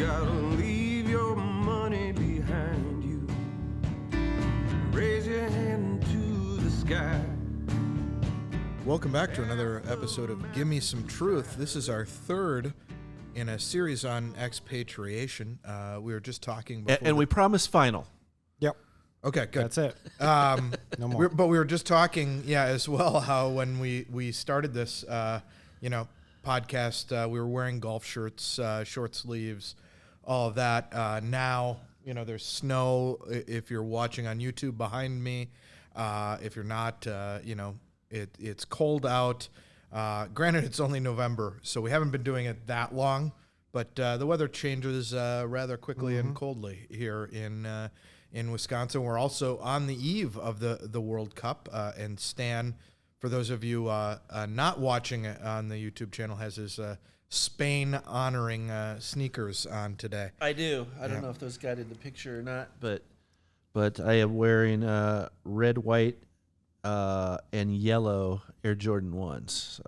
gotta leave your money behind you. Raise your hand to the sky. Welcome back to another episode of Give Me Some Truth. This is our third in a series on expatriation. We were just talking before. And we promise final. Yep. Okay, good. That's it. No more. But we were just talking, as well, how when we started this, podcast, we were wearing golf shirts, short sleeves, all of that. Now, there's snow if you're watching on YouTube behind me. If you're not, it's cold out. Granted, it's only November, so we haven't been doing it that long, but the weather changes rather quickly and coldly here in Wisconsin. We're also on the eve of the World Cup, and Stan, for those of you not watching it on the YouTube channel, has his Spain honoring sneakers on today. I do. I don't know if those got in the picture or not, but I am wearing red, white, and yellow Air Jordan 1s.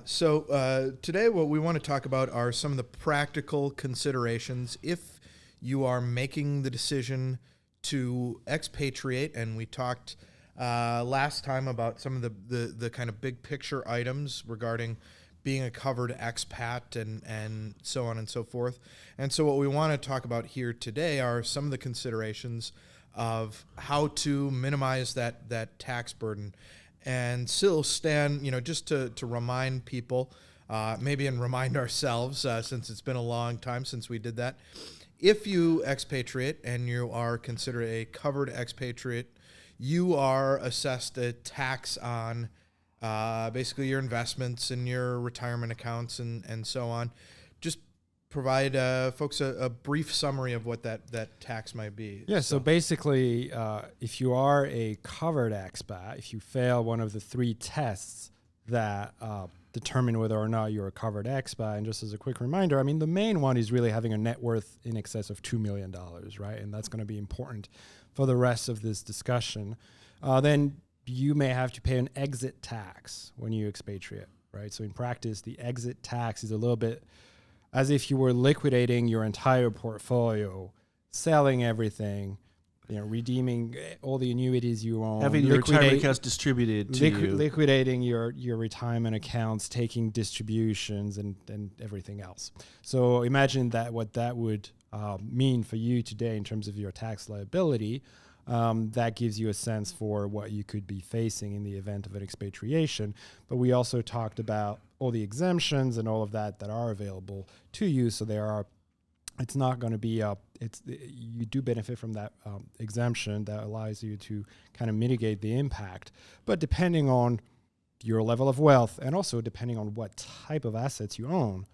So today what we want to talk about are some of the practical considerations if you are making the decision to expatriate. And we talked last time about some of the kind of big picture items regarding being a covered expat and so on and so forth. And so what we want to talk about here today are some of the considerations of how to minimize that tax burden. And still, Stan, just to remind people, maybe and remind ourselves, since it's been a long time since we did that, if you expatriate and you are considered a covered expatriate, you are assessed a tax on basically your investments and your retirement accounts and so on. Just provide folks a brief summary of what that tax might be. Yeah, so basically, if you are a covered expat, if you fail one of the three tests that determine whether or not you're a covered expat, and just as a quick reminder, the main one is really having a net worth in excess of $2 million, right? And that's going to be important for the rest of this discussion. Then you may have to pay an exit tax when you expatriate, right? So in practice, the exit tax is a little bit as if you were liquidating your entire portfolio, selling everything, redeeming all the annuities you own, having your retirement accounts distributed to you, liquidating your retirement accounts, taking distributions and everything else. So imagine what that would mean for you today in terms of your tax liability. That gives you a sense for what you could be facing in the event of an expatriation. But we also talked about all the exemptions and all of that are available to you. So it's not going to be you do benefit from that exemption that allows you to kind of mitigate the impact. But depending on your level of wealth and also depending on what type of assets you own,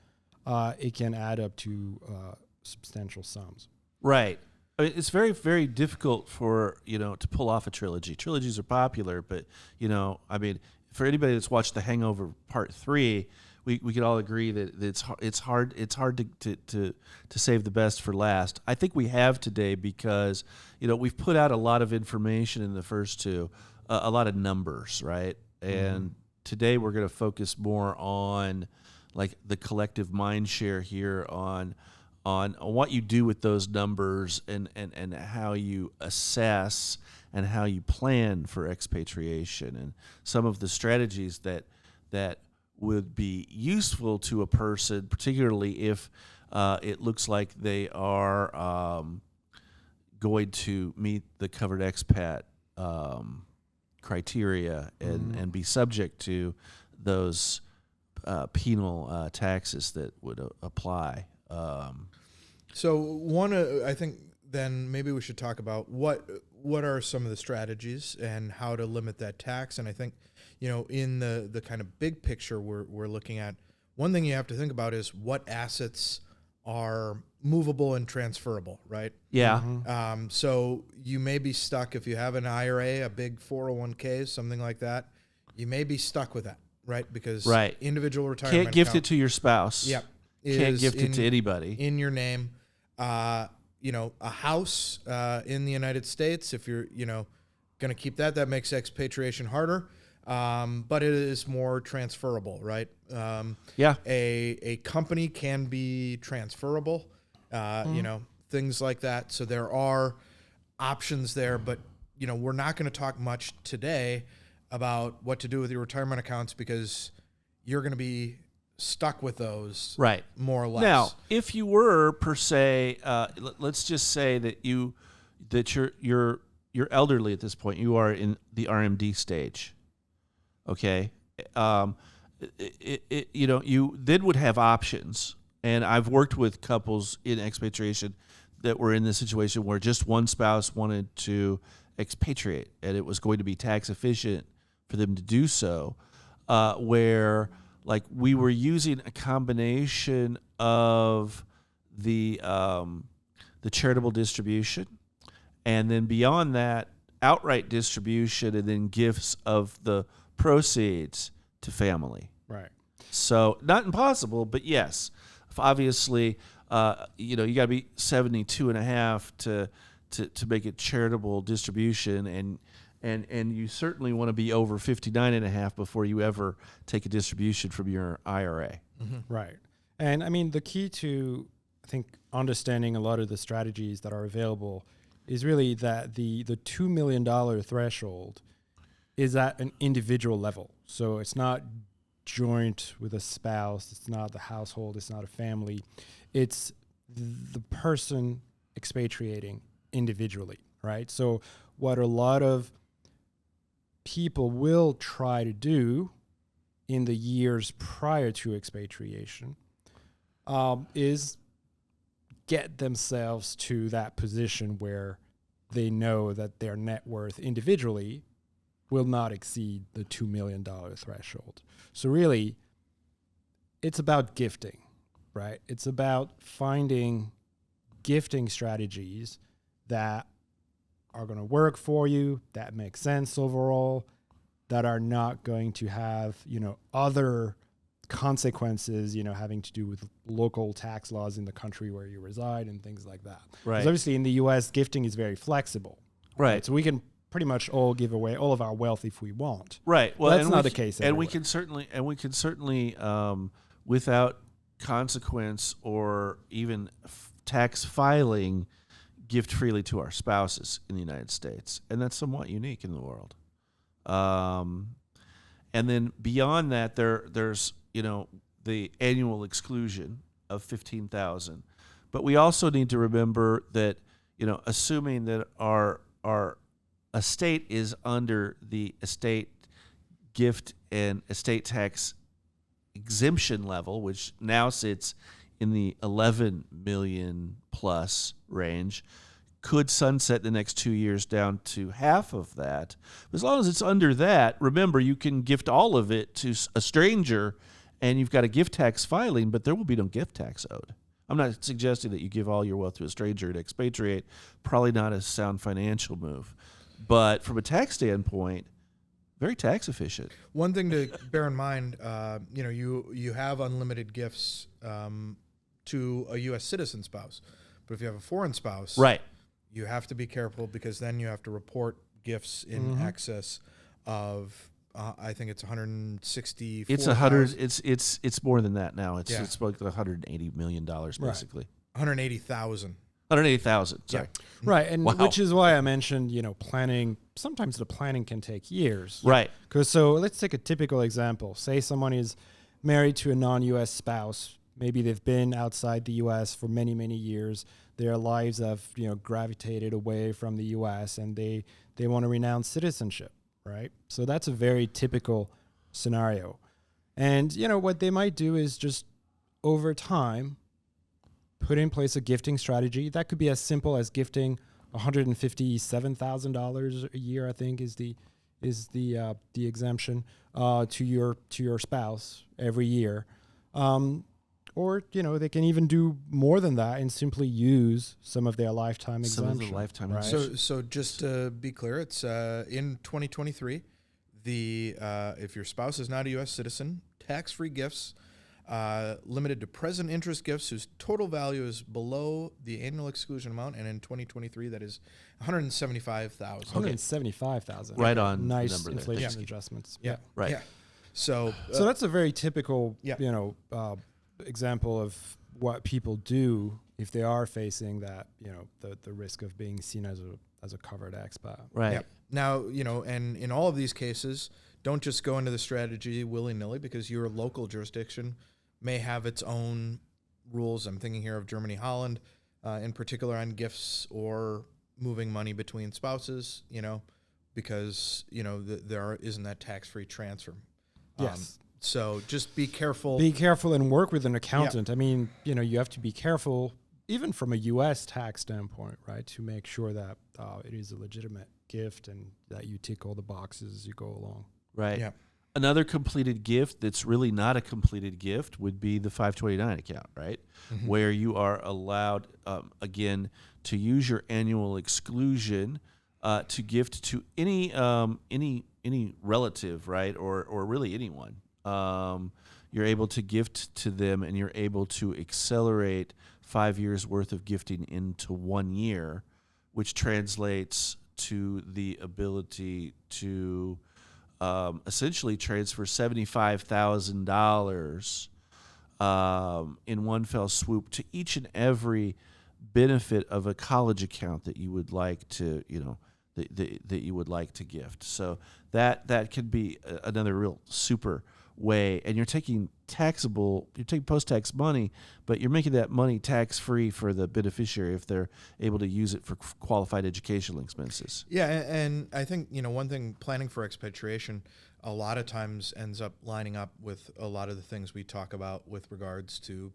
it can add up to substantial sums. Right. It's very, very difficult to pull off a trilogy. Trilogies are popular, but for anybody that's watched The Hangover Part 3, we could all agree that it's hard to save the best for last. I think we have today because we've put out a lot of information in the first two, a lot of numbers, right? And today we're going to focus more on like the collective mind share here on what you do with those numbers and how you assess and how you plan for expatriation and some of the strategies that would be useful to a person, particularly if it looks like they are going to meet the covered expat criteria and be subject to those penal taxes that would apply. So I think then maybe we should talk about what are some of the strategies and how to limit that tax. And I think, in the kind of big picture we're looking at, one thing you have to think about is what assets are movable and transferable, right? Yeah. So you may be stuck if you have an IRA, a big 401k, something like that. You may be stuck with that, right? Because individual retirement can't gift it to your spouse. Yep. Can't gift it to anybody. In your name. A house in the United States, if you're, going to keep that makes expatriation harder. But it is more transferable, right? A company can be transferable. you know, things like that. So there are options there, but, you know, we're not going to talk much today about what to do with your retirement accounts because you're going to be stuck with those, Right. more or less. Now, if you were per se, let's just say that you're elderly at this point. You are in the RMD stage. Okay, you know, you then would have options. And I've worked with couples in expatriation that were in this situation where just one spouse wanted to expatriate, and it was going to be tax efficient for them to do so. Where like we were using a combination of the charitable distribution, and then beyond that, outright distribution, and then gifts of the proceeds to family. Right. So not impossible, but yes, obviously, you know, you got to be 72 and a half to make it charitable distribution, and you certainly want to be over 59 and a half before you ever take a distribution from your IRA. Mm-hmm. Right. And I mean, the key to, I think, understanding a lot of the strategies that are available is really that the $2 million threshold is at an individual level. So it's not joint with a spouse, it's not the household, it's not a family. It's the person expatriating individually, right? So what a lot of people will try to do in the years prior to expatriation is get themselves to that position where they know that their net worth individually will not exceed the $2 million threshold. So really, it's about gifting, right? It's about finding gifting strategies that are going to work for you, that make sense overall, that are not going to have, you know, other consequences, you know, having to do with local tax laws in the country where you reside and things like that. Right. Because obviously in the US, gifting is very flexible. Right. So we can pretty much all give away all of our wealth if we want. Right. Well, that's and not the case And we everywhere. can certainly, without consequence or even tax filing, gift freely to our spouses in the United States, and that's somewhat unique in the world. And then beyond that, there's, you know, the annual exclusion of $15,000, but we also need to remember that, you know, assuming that our estate is under the estate gift and estate tax exemption level, which now sits in the 11 million plus range, could sunset the next 2 years down to half of that. But as long as it's under that, remember, you can gift all of it to a stranger, and you've got a gift tax filing, but there will be no gift tax owed. I'm not suggesting that you give all your wealth to a stranger and expatriate. Probably not a sound financial move. But from a tax standpoint, very tax efficient. One thing to bear in mind, you know, you have unlimited gifts to a U.S. citizen spouse, but if you have a foreign spouse, Right. you have to be careful because then you have to report gifts in excess of I think it's 160. It's 100. It's more than that now. It's Yeah. it's like $180 million basically. 180,000. 180,000. Sorry. Right, and Wow. which is why I mentioned, you know, planning. Sometimes the planning can take years. Right. Because so let's take a typical example. Say someone is married to a non-U.S. spouse. Maybe they've been outside the U.S. for many, many years. Their lives have, you know, gravitated away from the U.S. and they want to renounce citizenship, right? So that's a very typical scenario. And, you know, what they might do is just over time put in place a gifting strategy. That could be as simple as gifting $157,000 a year, I think is the exemption to your spouse every year. Or, you know, they can even do more than that and simply use some of their lifetime Some exemption. of the lifetime right? exemption. So just to be clear, it's in 2023. If your spouse is not a U.S. citizen, tax-free gifts limited to present interest gifts whose total value is below the annual exclusion amount, and in 2023 that is $175,000. 175,000. Right on the Nice number there. inflation Thank you. adjustments. Yeah. Right. Yeah. So So that's a very typical, Yeah. you know, example of what people do if they are facing that, the risk of being seen as a covered expat. Right. Yeah. Now, and in all of these cases, don't just go into the strategy willy-nilly, because your local jurisdiction may have its own rules. I'm thinking here of Germany, Holland, in particular on gifts or moving money between spouses, because, there isn't that tax-free transfer. Yes. So just be careful. Be careful and work with an accountant. I mean, you have to be careful, even from a U.S. tax standpoint, right, to make sure that it is a legitimate gift and that you tick all the boxes as you go along. Right. Yeah. Another completed gift that's really not a completed gift would be the 529 account, right? Mm-hmm. Where you are allowed, again, to use your annual exclusion to gift to any relative, right, or really anyone. You're able to gift to them, and you're able to accelerate 5 years worth of gifting into 1 year, which translates to the ability to essentially transfer $75,000 in one fell swoop to each and every benefit of a college account that you would like to, that you would like to gift. So that could be another real super way, and you're taking post-tax money, but you're making that money tax-free for the beneficiary if they're able to use it for qualified educational expenses. Yeah, and I think, one thing, planning for expatriation a lot of times ends up lining up with a lot of the things we talk about with regards to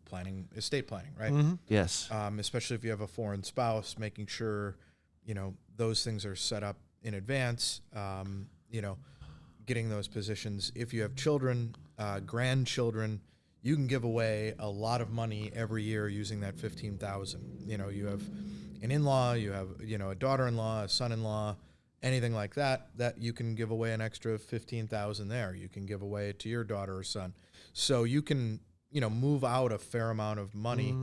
estate planning, right? Mm-hmm. Yes. Especially if you have a foreign spouse, making sure, those things are set up in advance, getting those positions. If you have children, grandchildren, you can give away a lot of money every year using that $15,000. You have an in-law, you have, a daughter-in-law, a son-in-law, anything like that you can give away an extra $15,000 there. You can give away to your daughter or son. So you can, move out a fair amount of money,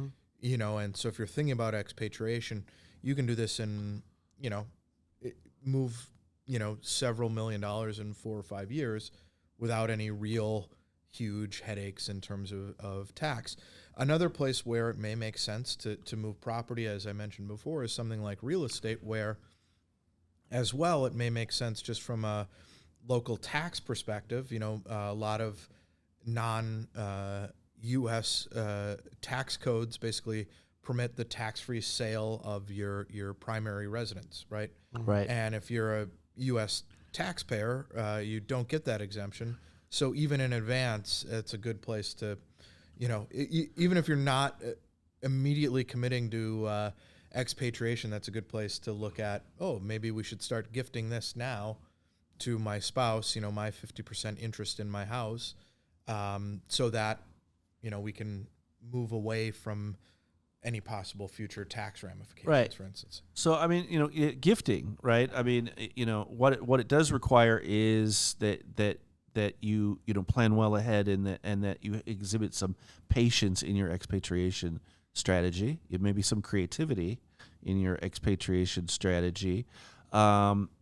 and so if you're thinking about expatriation, you can do this in, move, several $1 million in 4 or 5 years without any real huge headaches in terms of tax. Another place where it may make sense to move property, as I mentioned before, is something like real estate, where as well it may make sense just from a local tax perspective. A lot of non-U.S. Tax codes basically permit the tax-free sale of your primary residence, right? Right. And if you're a U.S. taxpayer, you don't get that exemption. So even in advance, it's a good place to, even if you're not immediately committing to expatriation, that's a good place to look at, maybe we should start gifting this now to my spouse, my 50% interest in my house, so that, we can move away from any possible future tax ramifications, Right. for instance. So, I mean, gifting, right? I mean, what it does require is that you plan well ahead, and that you exhibit some patience in your expatriation strategy. It may be some creativity in your expatriation strategy, and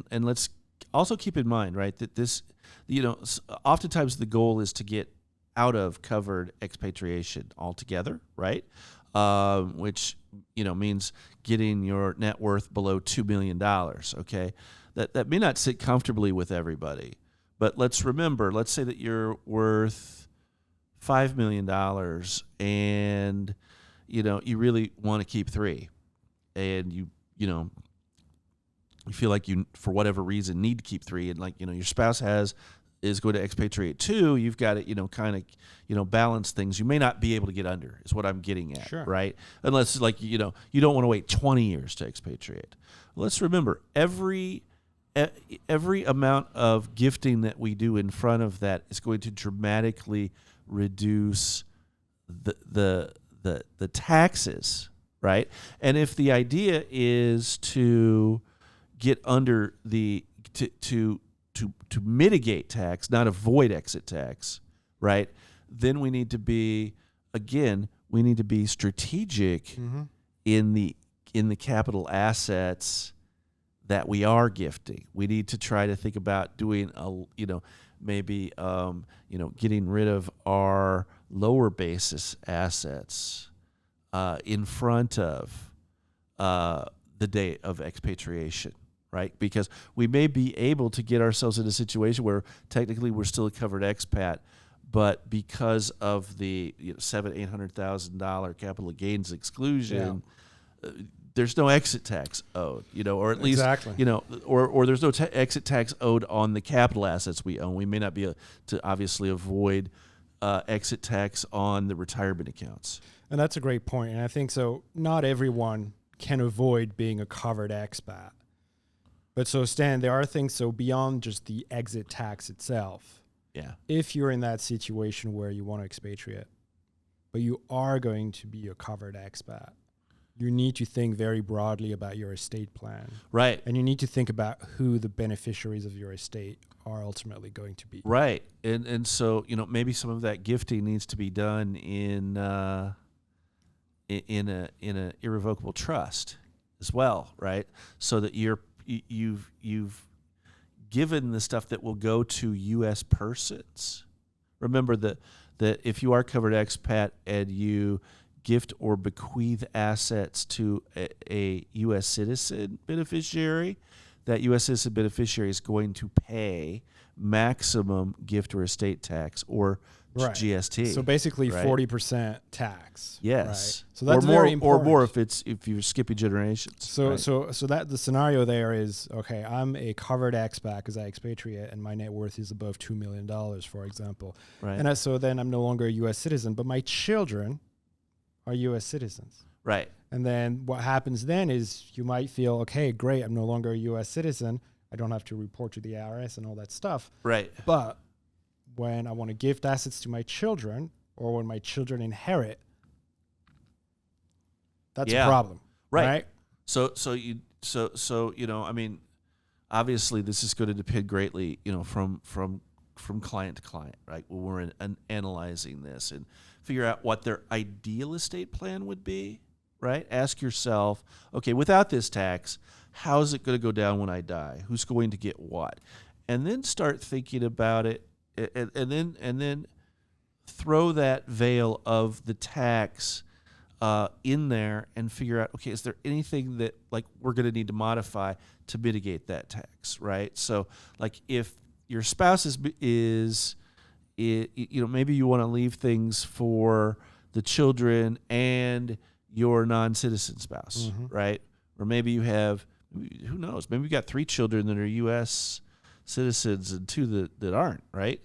let's also keep in mind, right, that this, oftentimes the goal is to get out of covered expatriation altogether, right? Which means getting your net worth below $2 million. Okay, that may not sit comfortably with everybody, but let's remember. Let's say that you're worth $5 million, and you really want to keep 3, and you feel like you, for whatever reason, need to keep 3, and your spouse is going to expatriate 2, you've got to, kind of, balance things. You may not be able to get under, is what I'm getting at, Sure. right? Unless, you don't want to wait 20 years to expatriate. Let's remember, every amount of gifting that we do in front of that is going to dramatically reduce the taxes, right? And if the idea is to get under to mitigate tax, not avoid exit tax, right? Then we need to be strategic in the capital assets that we are gifting. We need to try to think about doing getting rid of our lower basis assets in front of the day of expatriation, right? Because we may be able to get ourselves in a situation where technically we're still a covered expat, but because of the $700,000-$800,000 capital gains exclusion, there's no exit tax owed, or at least, or there's no exit tax owed on the capital assets we own. We may not be able to obviously avoid exit tax on the retirement accounts. And that's a great point. And I think so. Not everyone can avoid being a covered expat. But so, Stan, there are things beyond just the exit tax itself. Yeah. If you're in that situation where you want to expatriate, but you are going to be a covered expat, you need to think very broadly about your estate plan. Right. And you need to think about who the beneficiaries of your estate are ultimately going to be. Right. And so, maybe some of that gifting needs to be done in a irrevocable trust as well, right? So that you've given the stuff that will go to U.S. persons. Remember that if you are covered expat and you gift or bequeath assets to a U.S. citizen beneficiary, that U.S. citizen beneficiary is going to pay maximum gift or estate tax or GST. So basically, right? 40% tax. Yes. Right? So that's or more, very important. Or more if you're skipping generations. So right? so that the scenario there is, okay, I'm a covered expat because I expatriate and my net worth is above $2 million, for example. Right. And so then I'm no longer a U.S. citizen, but my children are U.S. citizens. Right. And then what happens then is you might feel, okay, great, I'm no longer a U.S. citizen. I don't have to report to the IRS and all that stuff. Right. But when I want to gift assets to my children or when my children inherit, that's a problem. Right. So obviously this is going to depend greatly, from client to client, right? When we're analyzing this and figure out what their ideal estate plan would be, right? Ask yourself, okay, without this tax, how is it going to go down when I die? Who's going to get what? And then start thinking about it, and then throw that veil of the tax in there and figure out, okay, is there anything that we're going to need to modify to mitigate that tax, right? So if your spouse is maybe you want to leave things for the children and your non-citizen spouse, right? Or maybe you have, who knows, maybe you got 3 children that are U.S. citizens and 2 that aren't, right?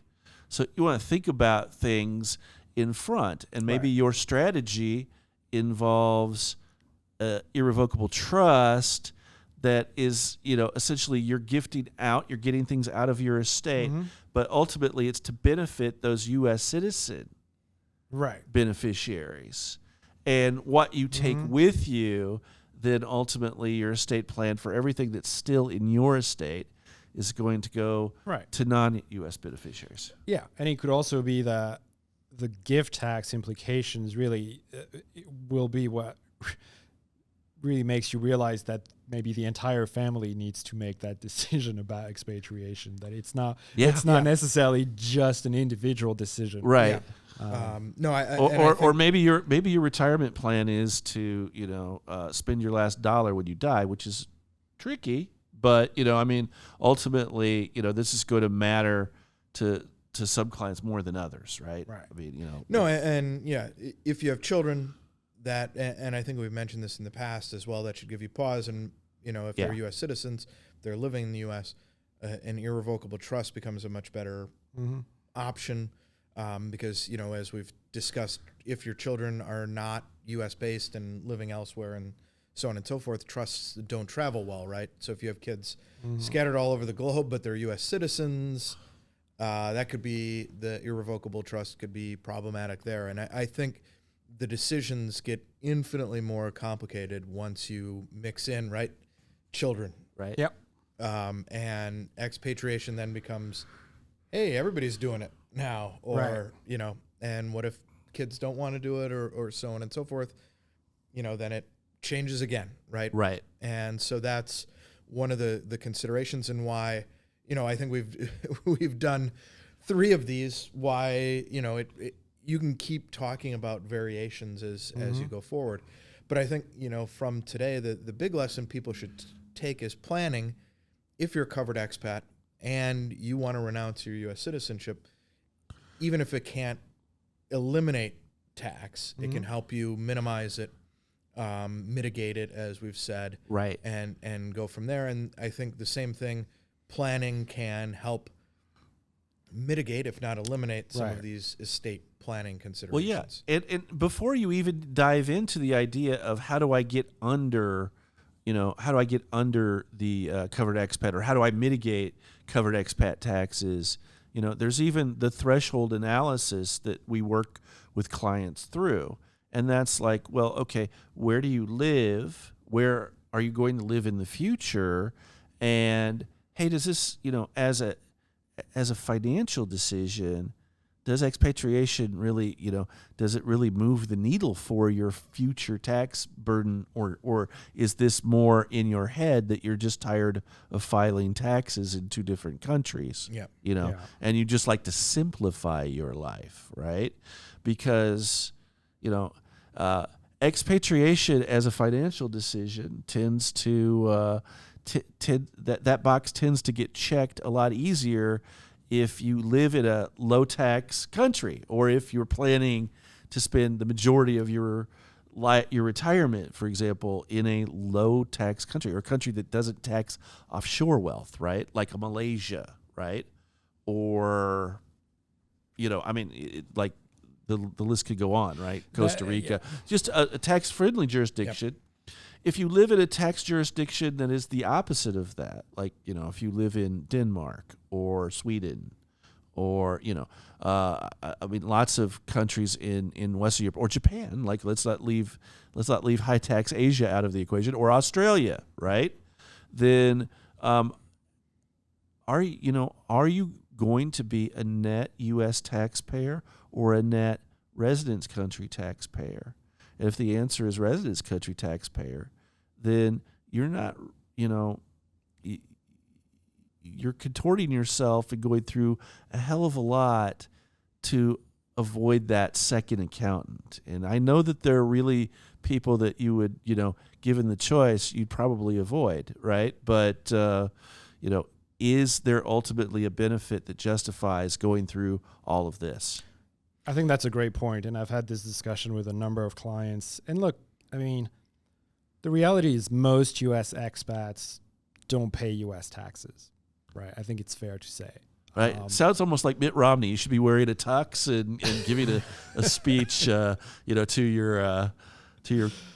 So you want to think about things in front, and maybe your strategy involves irrevocable trust that is, essentially you're gifting out, you're getting things out of your estate, but ultimately it's to benefit those U.S. citizen beneficiaries. And what you take with you, then ultimately your estate plan for everything that's still in your estate is going to go to non-U.S. beneficiaries. Yeah, and it could also be that the gift tax implications really will be what really makes you realize that maybe the entire family needs to make that decision about expatriation, that it's not necessarily just an individual decision. Right. Yeah. Or maybe your retirement plan is to spend your last dollar when you die, which is tricky, but ultimately this is going to matter to some clients more than others, right? If you have children that, and I think we've mentioned this in the past as well, that should give you pause. And if they're U.S. citizens, they're living in the U.S., an irrevocable trust becomes a much better option. Because, as we've discussed, if your children are not U.S. based and living elsewhere and so on and so forth, trusts don't travel well, right? So if you have kids scattered all over the globe, but they're U.S. citizens, that could be, the irrevocable trust could be problematic there. And I think the decisions get infinitely more complicated once you mix in, children. Right. Yep. And expatriation then becomes, hey, everybody's doing it now, or and what if kids don't want to do it, or so on and so forth, then it changes again, right? And so that's one of the considerations, and why I think we've done 3 of these, why you can keep talking about variations as you go forward. But I think, from today, the big lesson people should take is planning. If you're a covered expat and you want to renounce your U.S. citizenship, even if it can't eliminate tax, it can help you minimize it, mitigate it, as we've said, Right. and go from there. And I think the same thing, planning can help mitigate, if not eliminate, some of these estate planning considerations. Well, yeah. And before you even dive into the idea of how do I get under, the covered expat, or how do I mitigate covered expat taxes, there's even the threshold analysis that we work with clients through. And that's like, well, okay, where do you live? Where are you going to live in the future? And hey, does this, as a financial decision, does expatriation really, does it really move the needle for your future tax burden, or is this more in your head that you're just tired of filing taxes in two different countries? Yeah. And you just like to simplify your life, right? Because, expatriation as a financial decision tends to that box tends to get checked a lot easier if you live in a low tax country, or if you're planning to spend the majority of your retirement, for example, in a low tax country, or a country that doesn't tax offshore wealth, right? Like a Malaysia, right? Or, like the list could go on, right? Costa Rica, just a tax-friendly jurisdiction. Yep. If you live in a tax jurisdiction that is the opposite of that, like, if you live in Denmark or Sweden, or, lots of countries in Western Europe, or Japan, like let's not leave high tax Asia out of the equation, or Australia, right? Then are you going to be a net U.S. taxpayer or a net residence country taxpayer? And if the answer is residence country taxpayer, then you're not, you're contorting yourself and going through a hell of a lot to avoid that second accountant. And I know that there are really people that you would, given the choice, you'd probably avoid, right? But, is there ultimately a benefit that justifies going through all of this? I think that's a great point, and I've had this discussion with a number of clients. And look, the reality is most U.S. expats don't pay U.S. taxes, right? I think it's fair to say. Right. Sounds almost like Mitt Romney. You should be wearing a tux and giving a speech, to your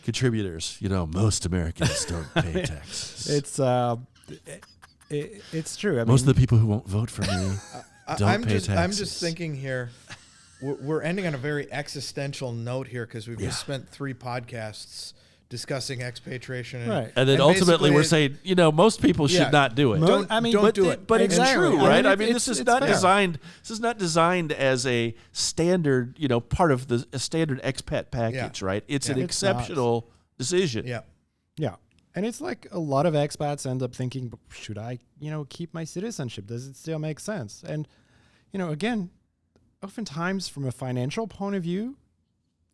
contributors. Most Americans don't pay taxes. It's true. Most of the people who won't vote for me don't pay taxes. I'm just thinking here. We're ending on a very existential note here, because we've just spent 3 podcasts discussing expatriation. And then ultimately we're saying, most people should not do it. Don't do it. But it's true, right? This is not fair. This is not designed as a standard, part of a standard expat package, right? It's an exceptional decision. Yeah. Yeah. And it's like a lot of expats end up thinking, should I, keep my citizenship? Does it still make sense? And, again, oftentimes from a financial point of view,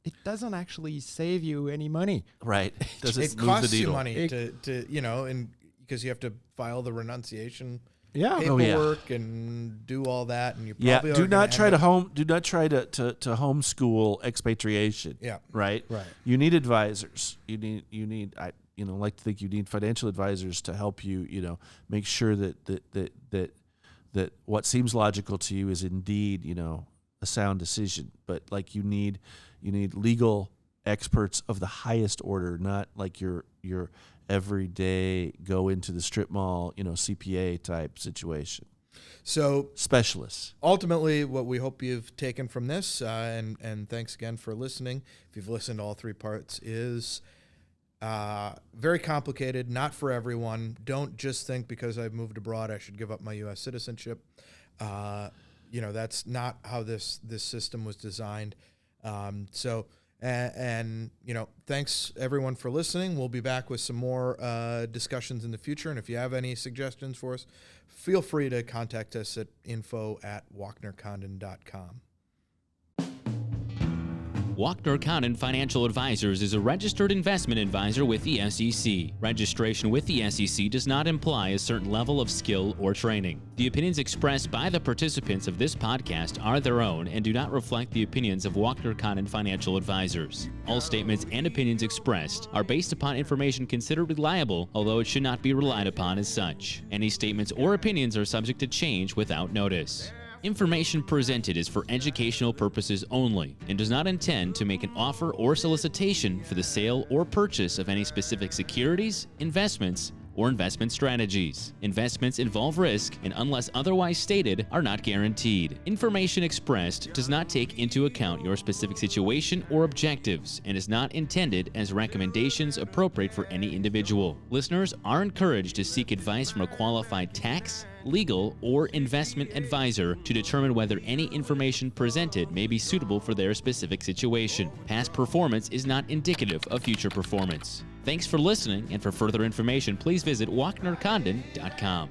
it doesn't actually save you any money. Right. It costs you money and because you have to file the renunciation paperwork and do all that, and you probably do not try to homeschool expatriation. Yeah. Right. You need advisors. You need like to think you need financial advisors to help you, make sure that what seems logical to you is indeed, a sound decision. But like you need legal experts of the highest order, not like your everyday go into the strip mall, CPA type situation. So specialists. Ultimately, what we hope you've taken from this, and thanks again for listening, if you've listened to all 3 parts, is very complicated, not for everyone. Don't just think because I've moved abroad I should give up my U.S. citizenship. That's not how this system was designed. Thanks everyone for listening. We'll be back with some more discussions in the future. And if you have any suggestions for us, feel free to contact us at info@walknercondon.com. Walkner Condon Financial Advisors is a registered investment advisor with the SEC. Registration with the SEC does not imply a certain level of skill or training. The opinions expressed by the participants of this podcast are their own and do not reflect the opinions of Walkner Condon Financial Advisors. All statements and opinions expressed are based upon information considered reliable, although it should not be relied upon as such. Any statements or opinions are subject to change without notice. Information presented is for educational purposes only and does not intend to make an offer or solicitation for the sale or purchase of any specific securities, investments, or investment strategies. Investments involve risk and, unless otherwise stated, are not guaranteed. Information expressed does not take into account your specific situation or objectives and is not intended as recommendations appropriate for any individual. Listeners are encouraged to seek advice from a qualified tax, legal, or investment advisor to determine whether any information presented may be suitable for their specific situation. Past performance is not indicative of future performance. Thanks for listening, and for further information, please visit WalknerCondon.com.